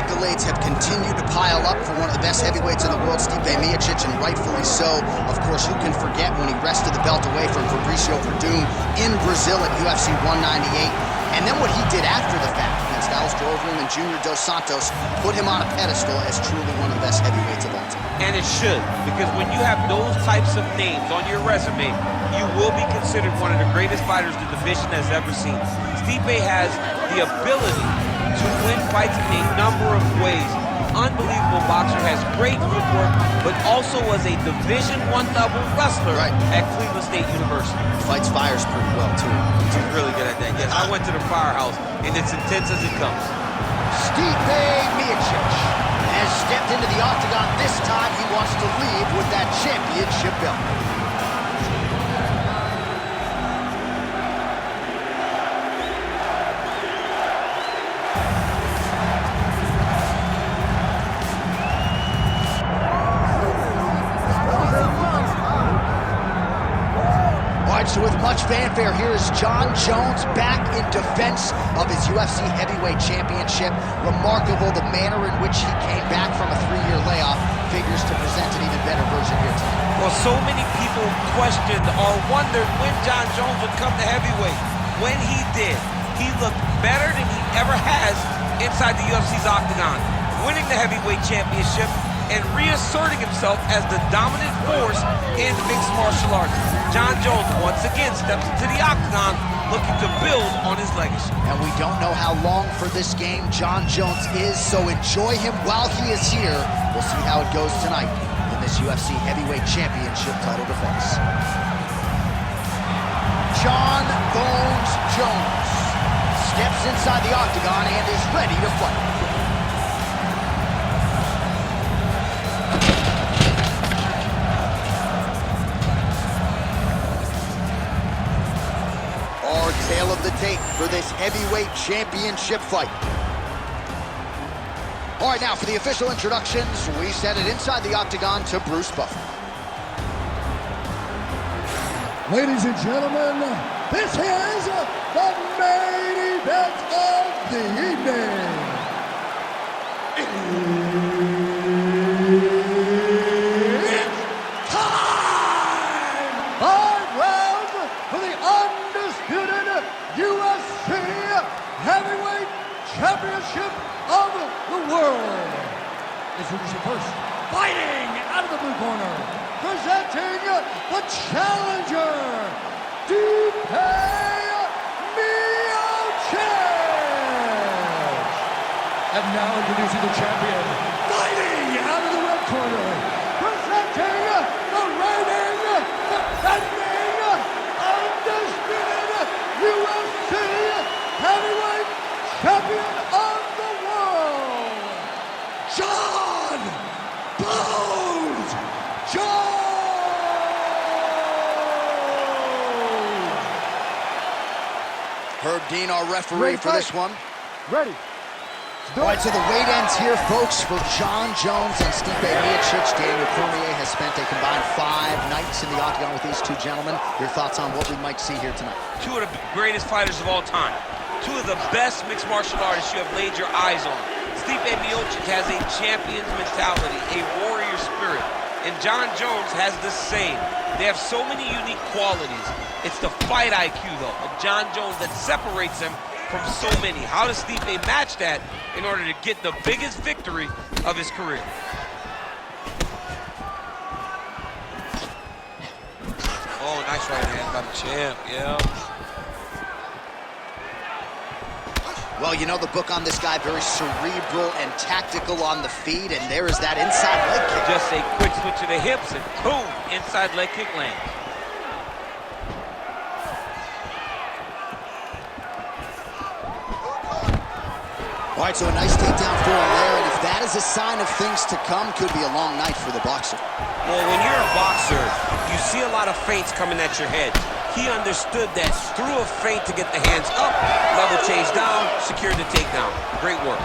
accolades have continued to pile up for one of the best heavyweights in the world, Stipe Miocic, and rightfully so. Of course, who can forget when he wrested the belt away from Fabricio Verdum in Brazil at UFC 198, and then what he did after the fact against Alistair Overeem and Junior Dos Santos put him on a pedestal as truly one of the best heavyweights of all time. And it should, because when you have those types of names on your resume, you will be considered one of the greatest fighters the division has ever seen. Stipe has the ability to win fights in a number of ways. Unbelievable boxer, has great footwork, but also was a Division I level wrestler at Cleveland State University. Fights fires pretty well, too. He's really good at that. Yes, I went to the firehouse, and it's intense as it comes. Stipe Miocic has stepped into the octagon. This time he wants to leave with that championship belt. So with much fanfare, here is Jon Jones back in defense of his UFC heavyweight championship. Remarkable the manner in which he came back from a 3-year layoff. Figures to present an even better version here tonight. Well, so many people questioned or wondered when Jon Jones would come to heavyweight. When he did, he looked better than he ever has inside the UFC's octagon, winning the heavyweight championship and reasserting himself as the dominant force in mixed martial arts. Jon Jones once again steps into the octagon looking to build on his legacy. And we don't know how long for this game Jon Jones is, so enjoy him while he is here. We'll see how it goes tonight in this UFC heavyweight championship title defense. Jon Jones steps inside the octagon and is ready to fight. Tale of the tape for this heavyweight championship fight. All right, now for the official introductions, we send it inside the octagon to Bruce Buffer. Ladies and gentlemen, this is the main event of the evening. It's time! 5 rounds for the undisputed UFC Heavyweight Championship of the world. Introducing first, fighting out of the blue corner, presenting the challenger, Stipe Miocic. And now introducing the champion, fighting out of the red corner, presenting the reigning, defending, undisputed UFC Heavyweight Champion of the world, Jon Jones. Herb Dean, our referee for this one. Ready. All right, so the weight ends here, folks, for Jon Jones and Stipe Miocic. Daniel Cormier has spent a combined 5 nights in the octagon with these two gentlemen. Your thoughts on what we might see here tonight? Two of the greatest fighters of all time. Two of the best mixed martial artists you have laid your eyes on. Stipe Miocic has a champion's mentality, a warrior spirit, and Jon Jones has the same. They have so many unique qualities. It's the fight IQ, though, of Jon Jones that separates him from so many. How does Stipe match that in order to get the biggest victory of his career? Oh, nice right hand by the champ, yeah. Well, you know the book on this guy, very cerebral and tactical on the feet, and there is that inside leg kick. Just a quick switch of the hips, and boom, inside leg kick lands. All right, so a nice takedown for him there, and if that is a sign of things to come, could be a long night for the boxer. Well, when you're a boxer, you see a lot of feints coming at your head. He understood that, threw a feint to get the hands up, level change down, secured the takedown. Great work.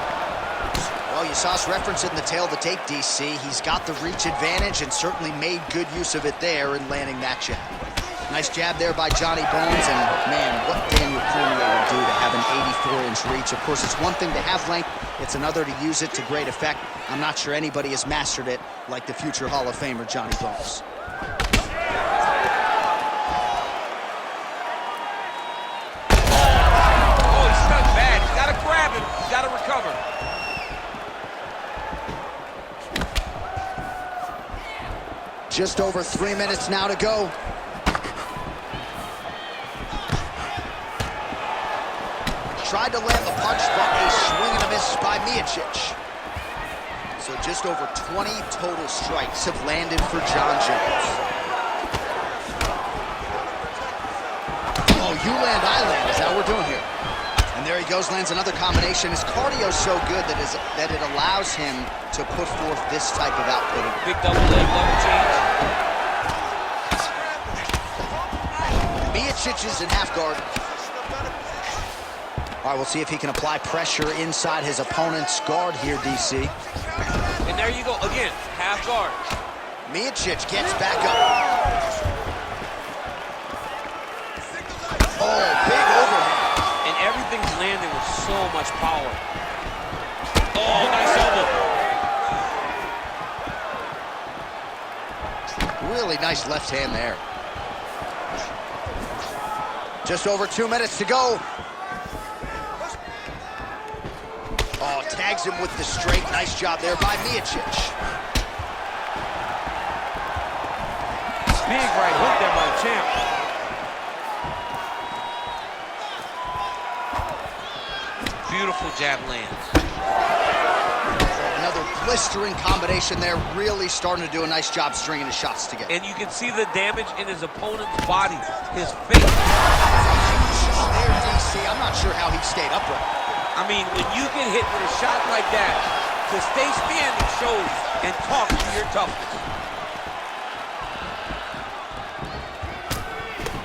Well, you saw us reference it in the tail of the tape, DC. He's got the reach advantage and certainly made good use of it there in landing that jab. Nice jab there by Johnny Bones, and man, what Daniel Cormier would do to have an 84-inch reach. Of course, it's one thing to have length, it's another to use it to great effect. I'm not sure anybody has mastered it like the future Hall of Famer Johnny Bones. Oh, he's stuck bad. He's got to grab him. He's got to recover. Just over 3 minutes now to go. Tried to land the punch, but a swing and a miss by Miocic. So just over 20 total strikes have landed for Jon Jones. Oh, you land, I land is how we're doing here. And there he goes, lands another combination. His cardio's so good that it allows him to put forth this type of output. Big double leg, level change. Miocic is in half guard. All right, we'll see if he can apply pressure inside his opponent's guard here, DC. And there you go, again, half guard. Miocic gets back up. Oh, big overhand. And everything's landing with so much power. Oh, nice elbow. Really nice left hand there. Just over 2 minutes to go. Oh, tags him with the straight. Nice job there by Miocic. Big right hook there by the champ. Beautiful jab lands. Another blistering combination there. Really starting to do a nice job stringing his shots together. And you can see the damage in his opponent's body, his face. There, DC. I'm not sure how he stayed upright. I mean, when you get hit with a shot like that, to stay standing shows and talks to your toughness.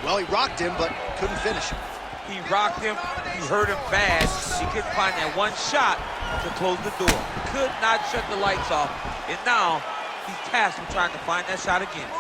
Well, he rocked him, but couldn't finish him. He rocked him, he hurt him bad. He couldn't find that one shot to close the door. Could not shut the lights off, and now he's tasked with trying to find that shot again.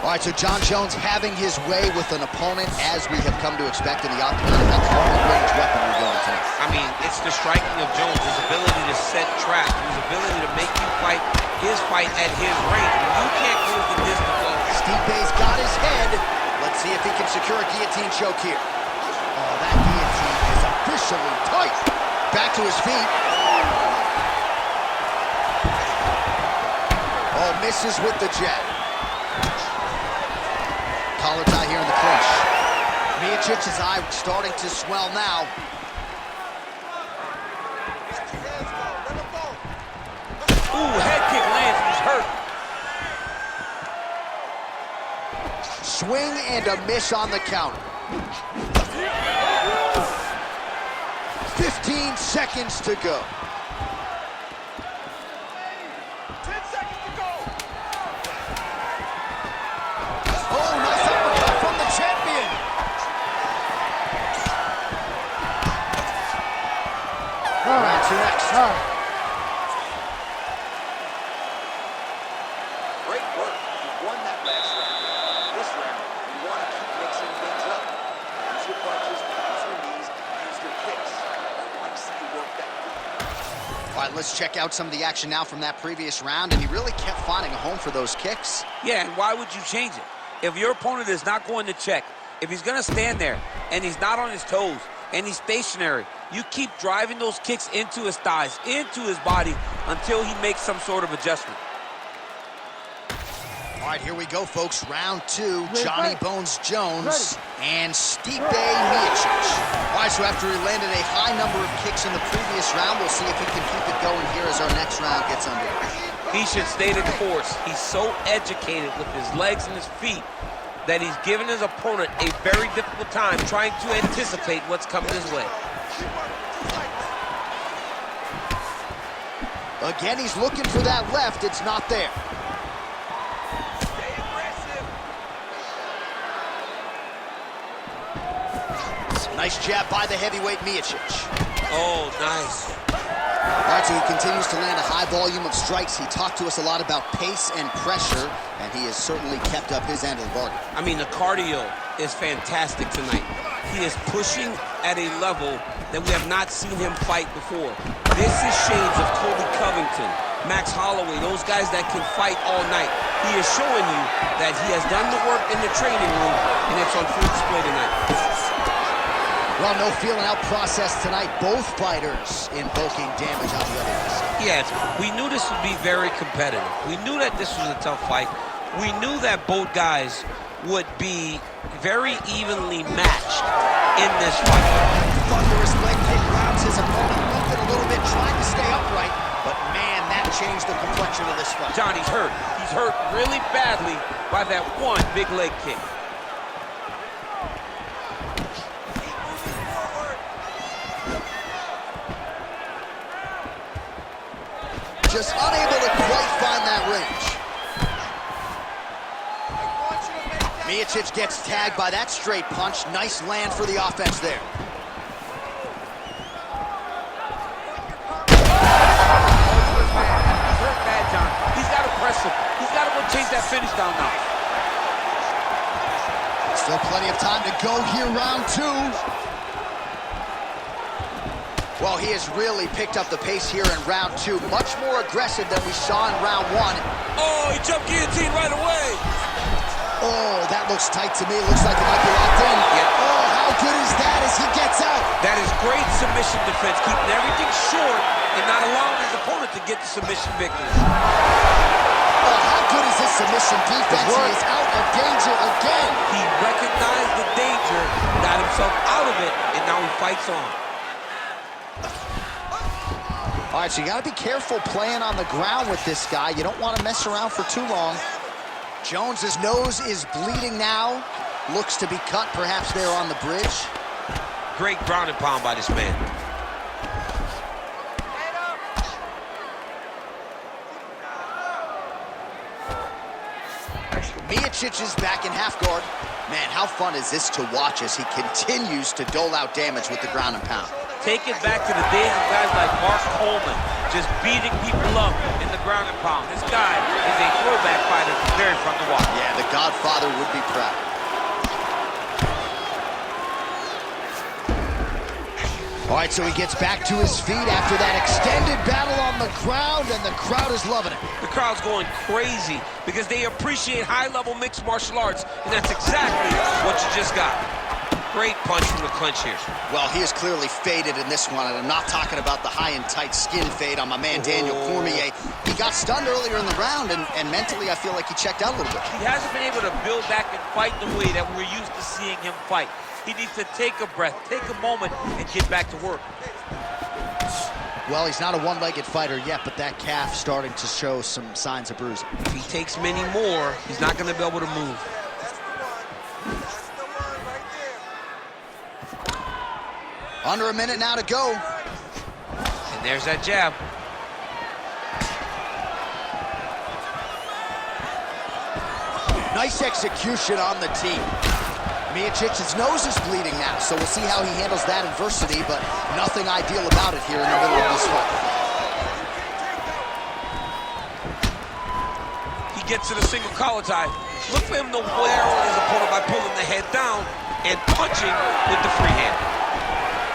All right, so Jon Jones having his way with an opponent as we have come to expect in the octagon. That's the long-range weapon we're going tonight. I mean, it's the striking of Jones, his ability to set traps, his ability to make you fight his fight at his range. You can't close the distance off. Stipe's got his head. Let's see if he can secure a guillotine choke here. Oh, that guillotine is officially tight. Back to his feet. Oh, misses with the jab. Collar tie here in the clinch. Miocic's eye starting to swell now. Ooh, head kick lands, he's hurt. Swing and a miss on the counter. 15 seconds to go. 10 seconds to go. Oh, nice uppercut from the champion. Round two next. Great work. You won that last round. This round, you want to keep mixing things up. Use your punches, use your knees, use your kicks. I want to see you work that. All right, let's check out some of the action now from that previous round, and he really kept finding a home for those kicks. Yeah, and why would you change it? If your opponent is not going to check, if he's going to stand there and he's not on his toes and he's stationary, you keep driving those kicks into his thighs, into his body until he makes some sort of adjustment. All right, here we go, folks. Round two, Johnny Bones Jones and Stipe Miocic. All right, so after he landed a high number of kicks in the previous round, we'll see if he can keep it going here as our next round gets underway. He should stay the course. He's so educated with his legs and his feet that he's given his opponent a very difficult time trying to anticipate what's coming his way. Again, he's looking for that left. It's not there. Nice jab by the heavyweight Miocic. Oh, nice. All right, so he continues to land a high volume of strikes. He talked to us a lot about pace and pressure, and he has certainly kept up his end of the bargain. I mean, the cardio is fantastic tonight. He is pushing at a level that we have not seen him fight before. This is shades of Colby Covington, Max Holloway, those guys that can fight all night. He is showing you that he has done the work in the training room, and it's on full display tonight. Well, no feeling out process tonight. Both fighters invoking damage on the other side. Yes, we knew this would be very competitive. We knew that this was a tough fight. We knew that both guys would be very evenly matched in this fight. Thunderous leg kick rounds his opponent, moving a little bit, trying to stay upright. But man, that changed the complexion of this fight. John, he's hurt. He's hurt really badly by that one big leg kick. Just unable to quite find that range. Miocic gets tagged by that straight punch. Nice land for the offense there. He's hurt bad, John. He's got to press him. He's got to go chase that finish down now. Still plenty of time to go here, round two. Well, he has really picked up the pace here in round two. Much more aggressive than we saw in round one. Oh, he jumped guillotine right away. Oh, that looks tight to me. Looks like it might be locked in. Yeah. Oh, how good is that as he gets out? That is great submission defense, keeping everything short and not allowing his opponent to get the submission victory. Oh, how good is this submission defense? He is out of danger again. He recognized the danger, got himself out of it, and now he fights on. All right, so you got to be careful playing on the ground with this guy. You don't want to mess around for too long. Jones's nose is bleeding now. Looks to be cut, perhaps there on the bridge. Great ground and pound by this man. Miocic is back in half guard. Man, how fun is this to watch as he continues to dole out damage with the ground and pound. Take it back to the days of guys like Mark Coleman, just beating people up in the ground and pound. This guy is a throwback fighter, very fun to watch. Yeah, the Godfather would be proud. All right, so he gets back to his feet after that extended battle on the ground, and the crowd is loving it. The crowd's going crazy because they appreciate high-level mixed martial arts, and that's exactly what you just got. Great punch from the clinch here. Well, he is clearly faded in this one, and I'm not talking about the high and tight skin fade on my man Daniel Cormier. He got stunned earlier in the round, and mentally I feel like he checked out a little bit. He hasn't been able to build back and fight the way that we're used to seeing him fight. He needs to take a breath, take a moment, and get back to work. Well, he's not a one-legged fighter yet, but that calf starting to show some signs of bruising. If he takes many more, he's not going to be able to move. Under a minute now to go. And there's that jab. Nice execution on the team. Miocic's nose is bleeding now, so we'll see how he handles that adversity, but nothing ideal about it here in the middle of this fight. He gets to the single collar tie. Look for him to wear on his opponent by pulling the head down and punching with the free hand.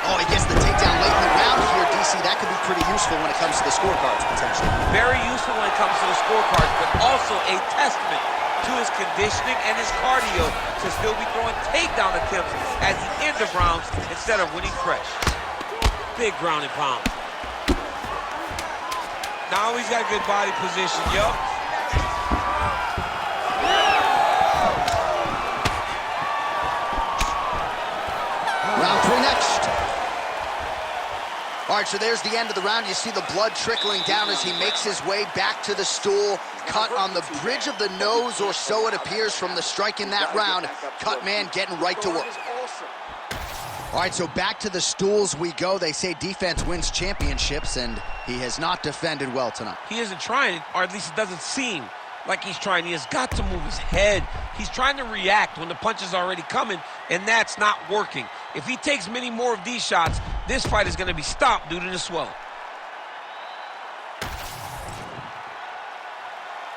Oh, he gets the takedown late in the round here, DC. That could be pretty useful when it comes to the scorecards, potentially. Very useful when it comes to the scorecards, but also a testament to his conditioning and his cardio to still be throwing takedown attempts at the end of rounds instead of winning fresh. Big ground and pound. Now he's got good body position, yo. Round three next. All right, so there's the end of the round. You see the blood trickling down as he makes his way back to the stool. Cut on the bridge of the nose, or so it appears from the strike in that round. Cut man getting right to work. All right, so back to the stools we go. They say defense wins championships, and he has not defended well tonight. He isn't trying, or at least it doesn't seem like he's trying. He has got to move his head. He's trying to react when the punch is already coming, and that's not working. If he takes many more of these shots, this fight is going to be stopped due to the swelling.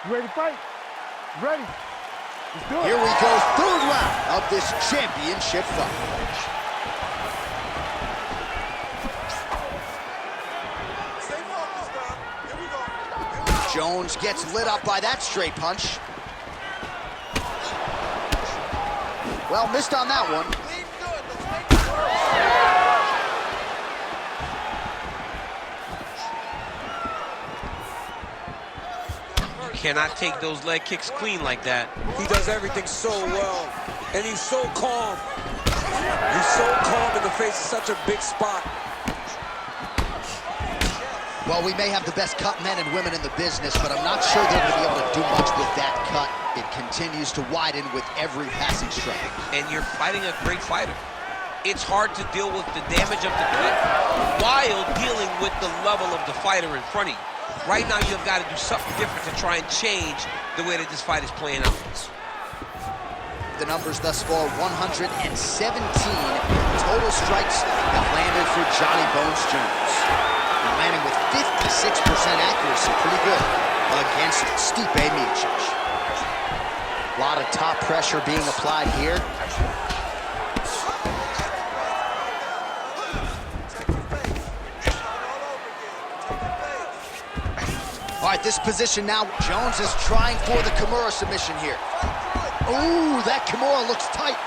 You ready to fight? Ready. Let's do it. Here we go, third round of this championship fight. Stay focused, man. Here we go. Jones gets lit up by that straight punch. Well, missed on that one. Lean good. Let's make it work. Cannot take those leg kicks clean like that. He does everything so well, and he's so calm. He's so calm in the face of such a big spot. Well, we may have the best cut men and women in the business, but I'm not sure they're going to be able to do much with that cut. It continues to widen with every passing strike. And you're fighting a great fighter. It's hard to deal with the damage of the cut while dealing with the level of the fighter in front of you. Right now, you've got to do something different to try and change the way that this fight is playing out. The numbers thus far, 117 total strikes have landed for Johnny Bones Jones. And landing with 56% accuracy, pretty good, against Stipe Miocic. A lot of top pressure being applied here. All right, this position now, Jones is trying for the Kimura submission here. Ooh, that Kimura looks tight.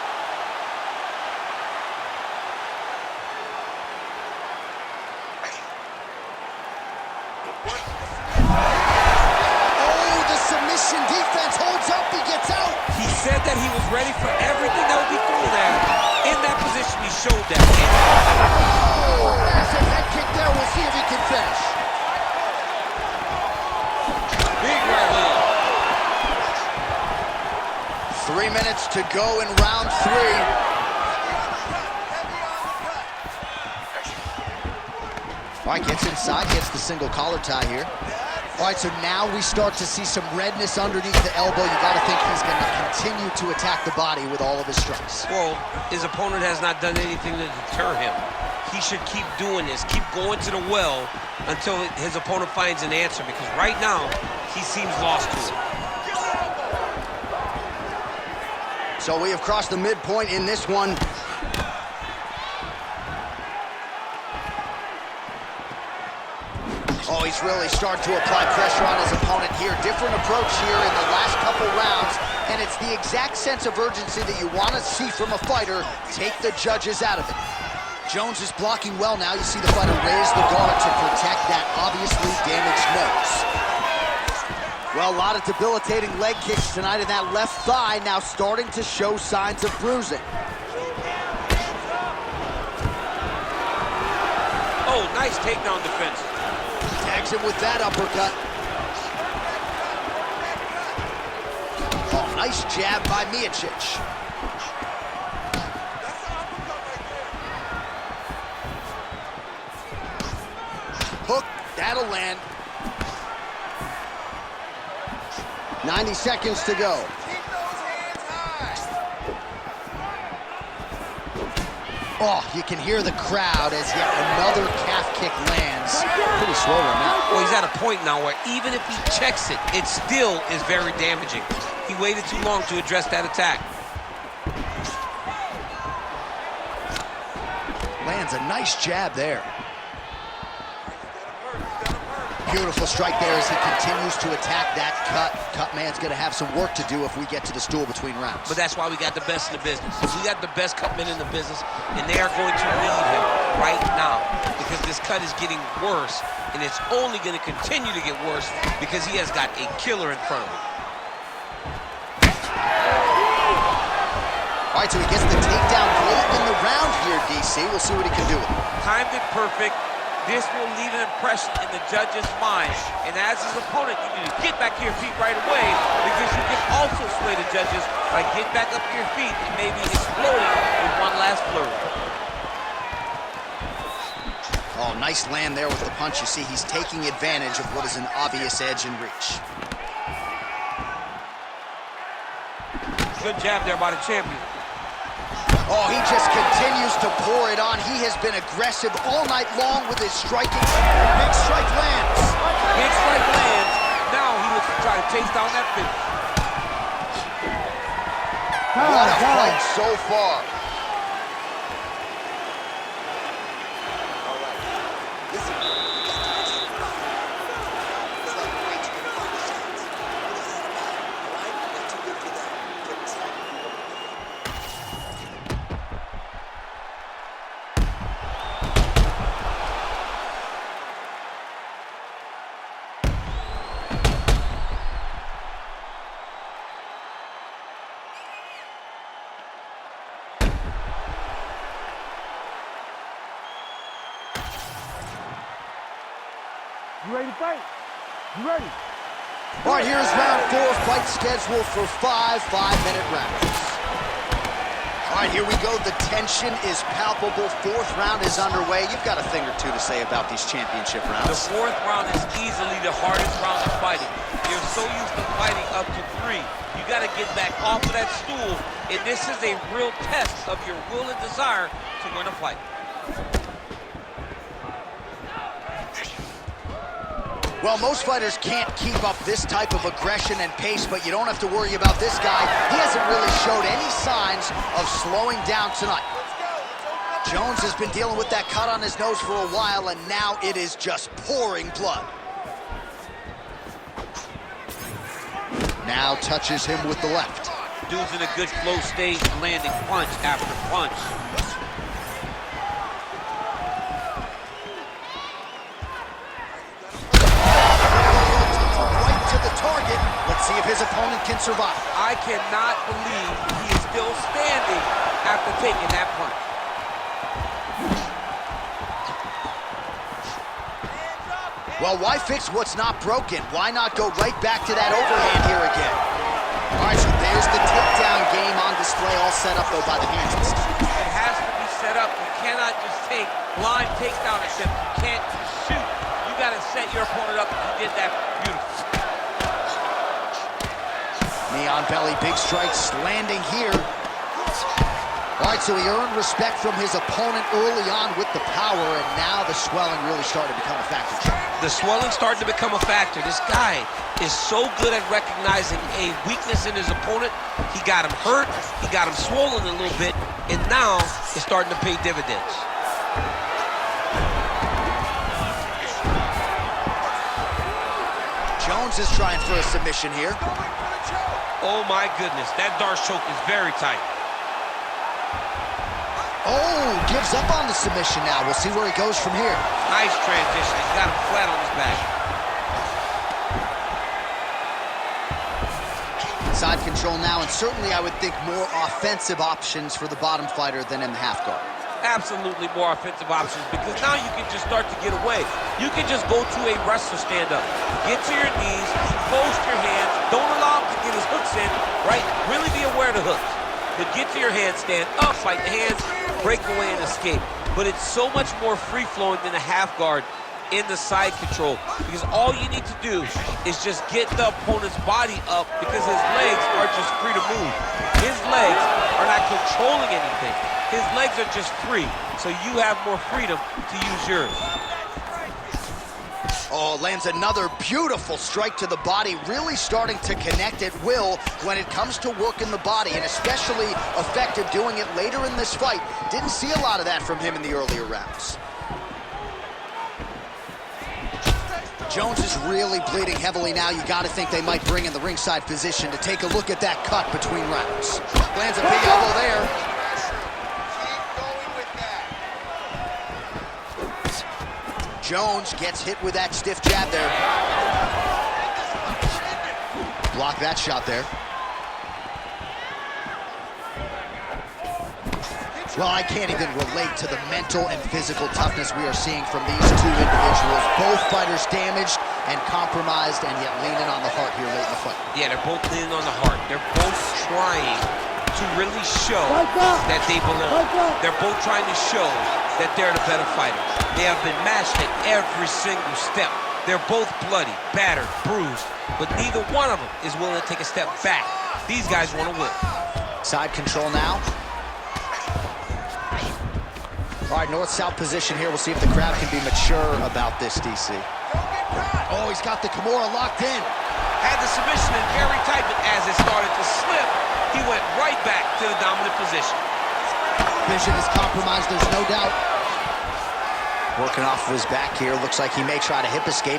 Oh, the submission defense holds up, he gets out. He said that he was ready for everything that would be thrown at him. In that position, he showed that. Oh, massive head kick there. We'll see if he can finish. Big right hand. 3 minutes to go in round 3. All right, gets inside, gets the single collar tie here. All right, so now we start to see some redness underneath the elbow. You got to think he's going to continue to attack the body with all of his strikes. Well, his opponent has not done anything to deter him. He should keep doing this, keep going to the well until his opponent finds an answer, because right now, he seems lost to it. So we have crossed the midpoint in this one. Oh, he's really starting to apply pressure on his opponent here. Different approach here in the last couple rounds, and it's the exact sense of urgency that you want to see from a fighter. Take the judges out of it. Jones is blocking well now. You see the fighter raise the guard to protect that obviously damaged nose. Well, a lot of debilitating leg kicks tonight, and that left thigh now starting to show signs of bruising. Oh, nice takedown defense. Tags him with that uppercut. Oh, nice jab by Miocic. Hook, that'll land. 90 seconds to go. Keep those hands high. Oh, you can hear the crowd as yet another calf kick lands. Pretty slow on that. Well, he's at a point now where even if he checks it, it still is very damaging. He waited too long to address that attack. Lands a nice jab there. Beautiful strike there as he continues to attack that cut. Cut man's going to have some work to do if we get to the stool between rounds. But that's why we got the best in the business. We got the best cut men in the business, and they are going to leave him right now because this cut is getting worse, and it's only going to continue to get worse because he has got a killer in front of him. All right, so he gets the takedown late in the round here, DC. We'll see what he can do with it. Timed it perfect. This will leave an impression in the judge's mind. And as his opponent, you need to get back to your feet right away because you can also sway the judges by get back up to your feet and maybe exploding with one last flurry. Oh, nice land there with the punch. You see, he's taking advantage of what is an obvious edge and reach. Good jab there by the champion. Oh, he just continues to pour it on. He has been aggressive all night long with his striking. Big strike lands. Big strike lands. Now he looks to try to chase down so far. All right. Listen, you got to mix it up. It's like way too many body shots. What is that about? All right? Not too good for that. Check this out. You ready to fight? You ready? All right, here's round 4, fight scheduled for 5 5-minute rounds. All right, here we go. The tension is palpable. 4th round is underway. You've got a thing or two to say about these championship rounds. The 4th round is easily the hardest round of fighting. You're so used to fighting up to 3. You got to get back off of that stool, and this is a real test of your will and desire to win a fight. Well, most fighters can't keep up this type of aggression and pace, but you don't have to worry about this guy. He hasn't really showed any signs of slowing down tonight. Jones has been dealing with that cut on his nose for a while, and now it is just pouring blood. Now touches him with the left. Dude's in a good flow state, landing punch after punch. Let's see if his opponent can survive. I cannot believe he is still standing after taking that punch. Well, why fix what's not broken? Why not go right back to that overhand here again? All right, so there's the takedown game on display, all set up, though, by the hands and stuff. It has to be set up. You cannot just take blind takedown attempts. You can't just shoot. You got to set your opponent up. He did that beautifully. Knee on belly, big strikes landing here. All right, so he earned respect from his opponent early on with the power, and now the swelling really started to become a factor. The swelling started to become a factor. This guy is so good at recognizing a weakness in his opponent. He got him hurt, he got him swollen a little bit, and now it's starting to pay dividends. Jones is trying for a submission here. Oh my goodness, that Darce choke is very tight. Oh, gives up on the submission now. We'll see where he goes from here. Nice transition, he's got him flat on his back. Side control now, and certainly I would think more offensive options for the bottom fighter than in the half guard. Absolutely more offensive options, because now you can just start to get away. You can just go to a wrestler stand-up. Get to your knees, post your hands, don't allow him to get his hooks in, right? Really be aware of the hooks. But get to your handstand, up, fight the hands, break away and escape. But it's so much more free-flowing than a half guard in the side control, because all you need to do is just get the opponent's body up, because his legs are just free to move. His legs are not controlling anything. His legs are just free, so you have more freedom to use yours. Oh, lands another beautiful strike to the body, really starting to connect at will when it comes to working the body, and especially effective doing it later in this fight. Didn't see a lot of that from him in the earlier rounds. Jones is really bleeding heavily now. You got to think they might bring in the ringside physician to take a look at that cut between rounds. Lands a big elbow there. Jones gets hit with that stiff jab there. Block that shot there. Well, I can't even relate to the mental and physical toughness we are seeing from these two individuals. Both fighters damaged and compromised, and yet leaning on the heart here late in the fight. Yeah, they're both leaning on the heart. They're both trying to really show that they belong. They're both trying to show that they're the better fighter. They have been matched at every single step. They're both bloody, battered, bruised, but neither one of them is willing to take a step back. These guys want to win. Side control now. All right, north-south position here. We'll see if the crowd can be mature about this, DC. Oh, he's got the Kimura locked in. Had the submission in very tight, but as it started to slip, he went right back to the dominant position. Vision is compromised, there's no doubt. Working off of his back here. Looks like he may try to hip escape.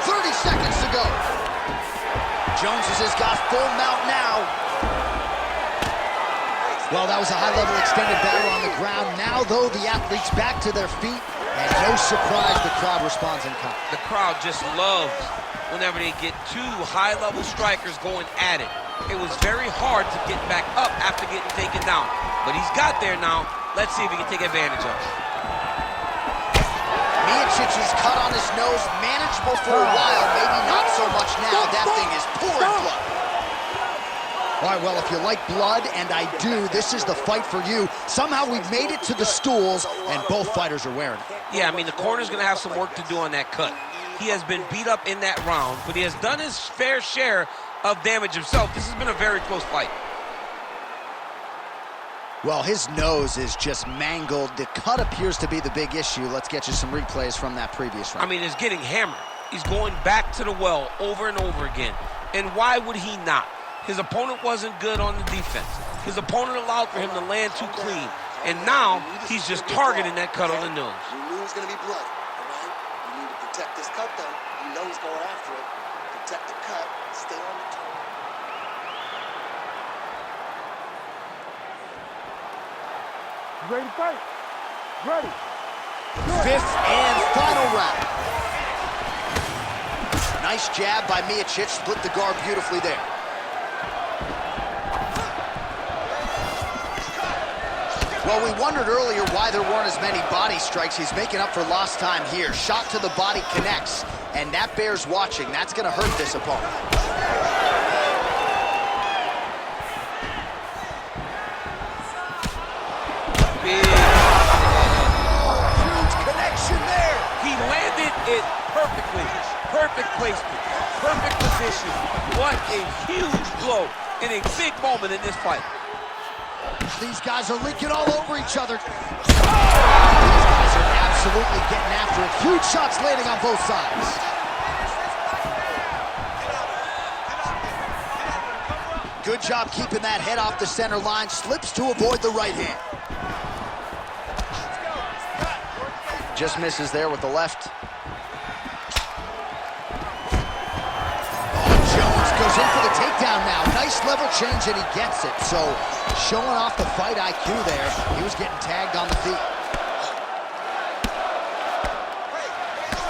30 seconds to go. Jones has got full mount now. Well, that was a high-level extended battle on the ground. Now, though, the athletes back to their feet, and no surprise, the crowd responds in kind. The crowd just loves whenever they get two high-level strikers going at it. It was very hard to get back up after getting taken down, but he's got there now. Let's see if he can take advantage of it. Miocic's cut on his nose, manageable for a while, maybe not so much now. That thing is pouring blood. All right, well, if you like blood, and I do, this is the fight for you. Somehow we've made it to the stools, and both fighters are wearing it. Yeah, I mean, the corner's going to have some work to do on that cut. He has been beat up in that round, but he has done his fair share of damage himself. This has been a very close fight. Well, his nose is just mangled. The cut appears to be the big issue. Let's get you some replays from that previous round. I mean, it's getting hammered. He's going back to the well over and over again. And why would he not? His opponent wasn't good on the defense. His opponent allowed for him to land too clean. And now, he's just targeting that cut on the nose. You knew it was going to be bloody, all right? You need to protect this cut, though. You know he's going after it. Protect the cut. Stay on the toe. Ready to fight? Ready. Fifth and final round. Nice jab by Miocic, split the guard beautifully there. Well, we wondered earlier why there weren't as many body strikes. He's making up for lost time here. Shot to the body connects, and that bears watching. That's going to hurt this opponent. Huge connection there. He landed it perfectly. Perfect placement, perfect position. What a huge blow in a big moment in this fight. These guys are leaking all over each other. These guys are absolutely getting after it. Huge shots landing on both sides. Good job keeping that head off the center line. Slips to avoid the right hand. Just misses there with the left. Jones goes in for the takedown now. Nice level change, and he gets it. So, showing off the fight IQ there. He was getting tagged on the feet.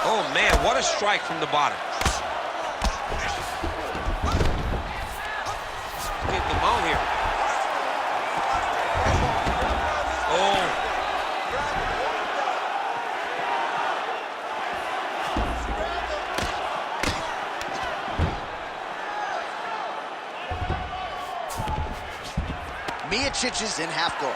Oh, man, what a strike from the bottom. Get them out here. Oh. Miocic is in half guard.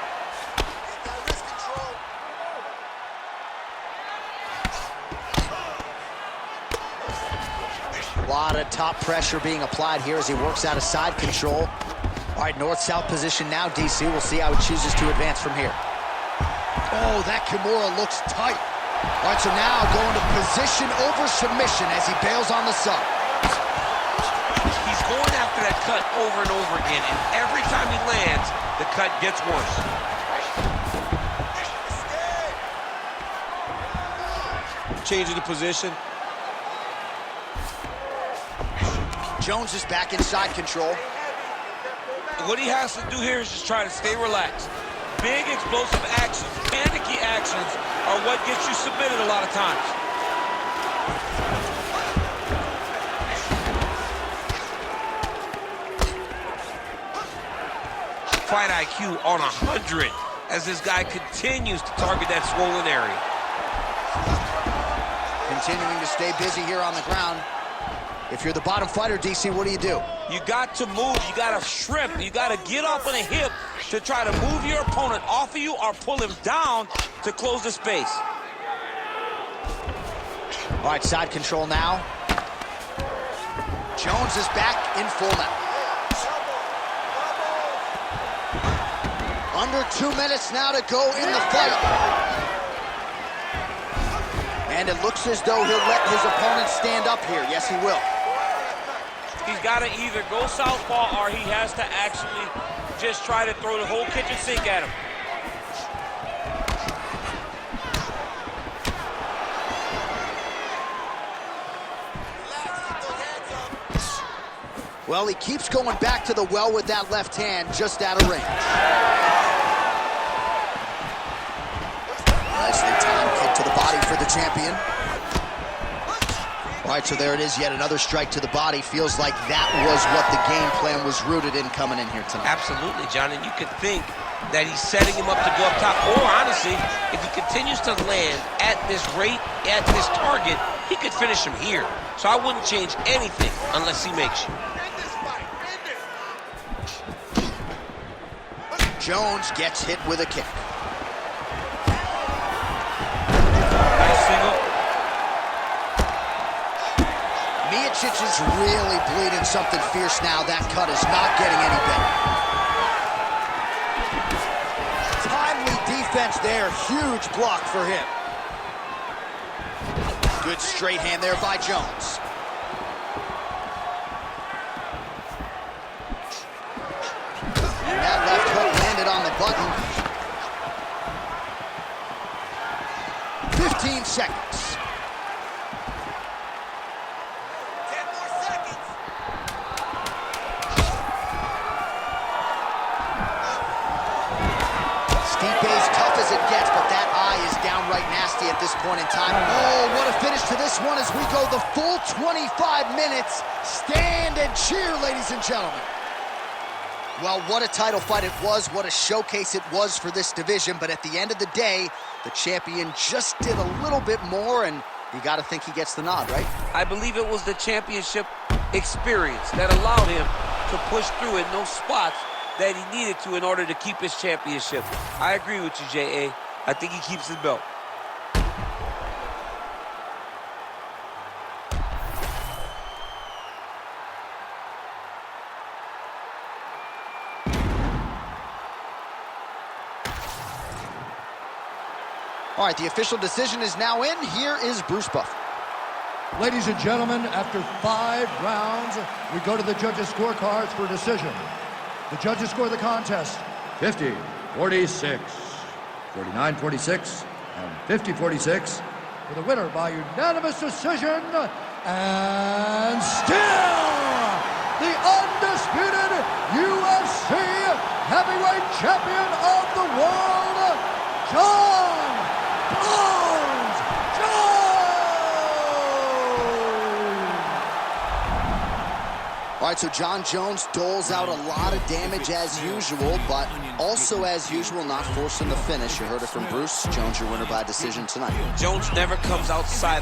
A lot of top pressure being applied here as he works out of side control. All right, north-south position now, DC. We'll see how he chooses to advance from here. Oh, that Kimura looks tight. All right, so now going to position over submission as he bails on the sub. He's going after that cut over and over again, and every time he lands, the cut gets worse. Changing the position. Jones is back in side control. What he has to do here is just try to stay relaxed. Big explosive actions, panicky actions are what gets you submitted a lot of times. Fight IQ on 100 as this guy continues to target that swollen area. Continuing to stay busy here on the ground. If you're the bottom fighter, DC, what do? You got to move, you got to shrimp, you got to get off on a hip to try to move your opponent off of you or pull him down to close the space. All right, side control now. Jones is back in full now. Under 2 minutes now to go in the fight. And it looks as though he'll let his opponent stand up here. Yes, he will. He's got to either go southpaw or he has to actually just try to throw the whole kitchen sink at him. Well, he keeps going back to the well with that left hand, just out of range. Nicely timed kick to the body for the champion. All right, so there it is, yet another strike to the body. Feels like that was what the game plan was rooted in coming in here tonight. Absolutely, John, and you could think that he's setting him up to go up top. Or, honestly, if he continues to land at this rate, at this target, he could finish him here. So I wouldn't change anything unless he makes you. Jones gets hit with a kick. Nice single. Miocic is really bleeding something fierce now. That cut is not getting any better. Timely defense there. Huge block for him. Good straight hand there by Jones. And that left hook landed on the button. 15 seconds. 10 more seconds. Stipe's tough as it gets, but that eye is downright nasty at this point in time. Oh, what a finish to this one as we go the full 25 minutes. Stand and cheer, ladies and gentlemen. Well, what a title fight it was, what a showcase it was for this division, but at the end of the day, the champion just did a little bit more, and you got to think he gets the nod, right? I believe it was the championship experience that allowed him to push through in those spots that he needed to in order to keep his championship. I agree with you, J.A. I think he keeps his belt. All right, the official decision is now in. Here is Bruce Buffer. Ladies and gentlemen, after 5 rounds, we go to the judges' scorecards for a decision. The judges score the contest 50-46, 49-46, and 50-46 for the winner by unanimous decision, and still the undisputed UFC heavyweight champion of the world, Jon Jones! All right, so Jon Jones doles out a lot of damage as usual, but also as usual, not forcing the finish. You heard it from Bruce. Jones, your winner by decision tonight. Jones never comes outside